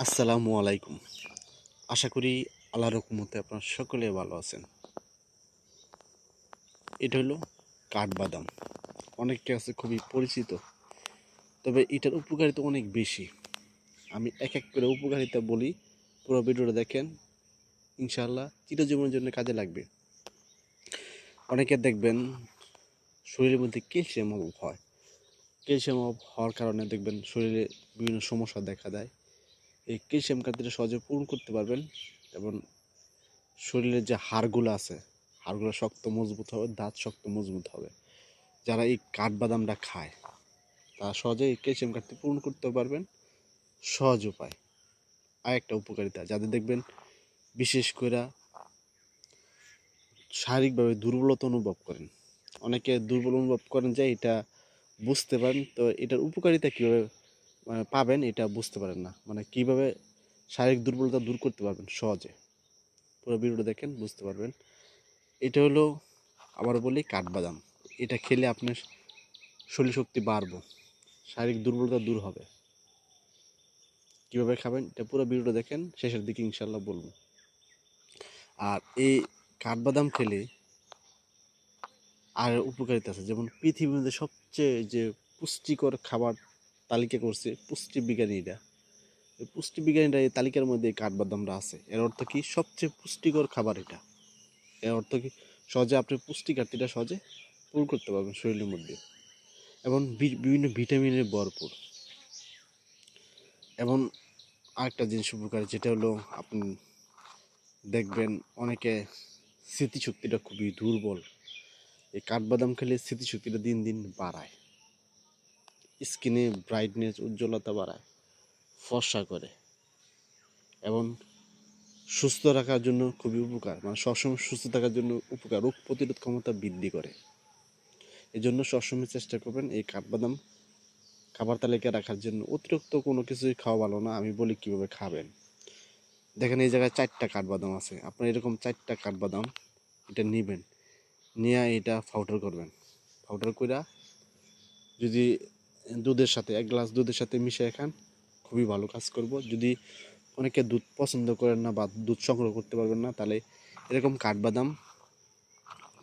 আসসালামু আলাইকুম। আশা করি আল্লাহর রহমতে আপনারা সকলে ভালো আছেন। এটা হলো কাঠবাদাম। অনেকের কাছে খুবই পরিচিত, তবে এটার উপকারিতা অনেক বেশি। আমি এক এক করে উপকারিতা বলি, পুরো ভিডিওটা দেখেন, ইনশাআল্লাহ চিরজীবনের জন্য কাজে লাগবে। অনেকে দেখবেন শরীরের মধ্যে ক্যালসিয়াম অভাব হয়। ক্যালসিয়াম অভাব হওয়ার কারণে দেখবেন শরীরে বিভিন্ন সমস্যা দেখা দেয়। এই ক্যালসিয়াম ঘাটতিটা সহজে পূরণ করতে পারবেন এবং শরীরের যে হাড়গুলো আছে, হাড়গুলো শক্ত মজবুত হবে, দাঁত শক্ত মজবুত হবে। যারা এই কাঠবাদামটা খায় তারা সহজেই এই ক্যালসিয়াম ঘাটতি পূরণ করতে পারবেন। সহজ উপায়। আর একটা উপকারিতা, যাদের দেখবেন বিশেষ করে শারীরিকভাবে দুর্বলতা অনুভব করেন, অনেকে দুর্বল অনুভব করেন যে এটা বুঝতে পারেন, তো এটার উপকারিতা কীভাবে পাবেন এটা বুঝতে পারেন না, মানে কীভাবে শারীরিক দুর্বলতা দূর করতে পারবেন সহজে। পুরো ভিডিওটা দেখেন, বুঝতে পারবেন। এটা হলো, আবার বলি, কাঠবাদাম। এটা খেলে আপনার শরীর শক্তি বাড়বো, শারীরিক দুর্বলতা দূর হবে। কীভাবে খাবেন এটা পুরো ভিডিওটা দেখেন, শেষের দিকে ইনশাল্লাহ বলবো। আর এই কাঠবাদাম খেলে আর উপকারিতা আছে, যেমন পৃথিবীর মধ্যে সবচেয়ে যে পুষ্টিকর খাবার তালিকা করছে পুষ্টি বিজ্ঞানীরা, এই পুষ্টি বিজ্ঞানীরা এই তালিকার মধ্যে এই কাঠবাদামটা আছে। এর অর্থ কি? সবচেয়ে পুষ্টিকর খাবার এটা। এর অর্থ কি? সহজে আপনি পুষ্টি ঘাটতিটা সহজে পূরণ করতে পারবেন শরীরের মধ্যে, এবং বিভিন্ন ভিটামিনের ভরপুর। এবং আরেকটা জিনিস উপকারী, যেটা হলো আপনি দেখবেন অনেকে স্মৃতিশক্তিটা খুবই দুর্বল। এই কাঠবাদাম খেলে স্মৃতিশক্তিটা দিন দিন বাড়ায়, স্কিনে ব্রাইটনেস, উজ্জ্বলতা বাড়ায়, ফর্সা করে, এবং সুস্থ রাখার জন্য খুবই উপকার, মানে সবসময় সুস্থ থাকার জন্য উপকার, রোগ প্রতিরোধ ক্ষমতা বৃদ্ধি করে। এই জন্য সবসময় চেষ্টা করবেন এই কাঠবাদাম খাবার তালিকায় রাখার জন্য। অতিরিক্ত কোনো কিছুই খাওয়া ভালো না। আমি বলি কীভাবে খাবেন। দেখেন, এই জায়গায় 4টা কাঠবাদাম আছে, আপনার এরকম 4টা কাঠবাদাম এটা নেবেন, নিয়ে এটা পাউডার করবেন। পাউডার করে যদি দুধের সাথে, 1 গ্লাস দুধের সাথে মিশিয়ে খান, খুবই ভালো কাজ করব। যদি অনেকে দুধ পছন্দ করেন না বা দুধ সংগ্রহ করতে পারবেন না, তাহলে এরকম কাঠবাদাম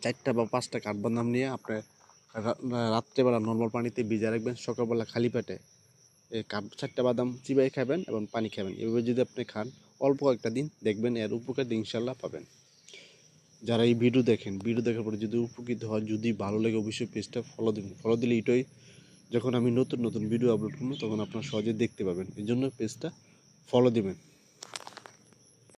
4টা বা 5টা কাঠবাদাম নিয়ে আপনার রাত্রেবেলা নর্মাল পানিতে ভিজা রাখবেন, সকালবেলা খালি পেটে এই 4টা বাদাম চিবাই খাবেন এবং পানি খাবেন। এভাবে যদি আপনি খান অল্প কয়েকটা দিন, দেখবেন এর উপকার ইনশাল্লাহ পাবেন। যারা এই ভিডিও দেখেন, ভিডিও দেখার পরে যদি উপকৃত হয়, যদি ভালো লাগে, অবশ্যই পেজটা ফলো দেবেন। ফলো দিলে এটাই, যখন আমি নতুন নতুন ভিডিও আপলোড করবো তখন আপনারা সহজে দেখতে পাবেন। এই জন্য পেজটা ফলো দিবেন।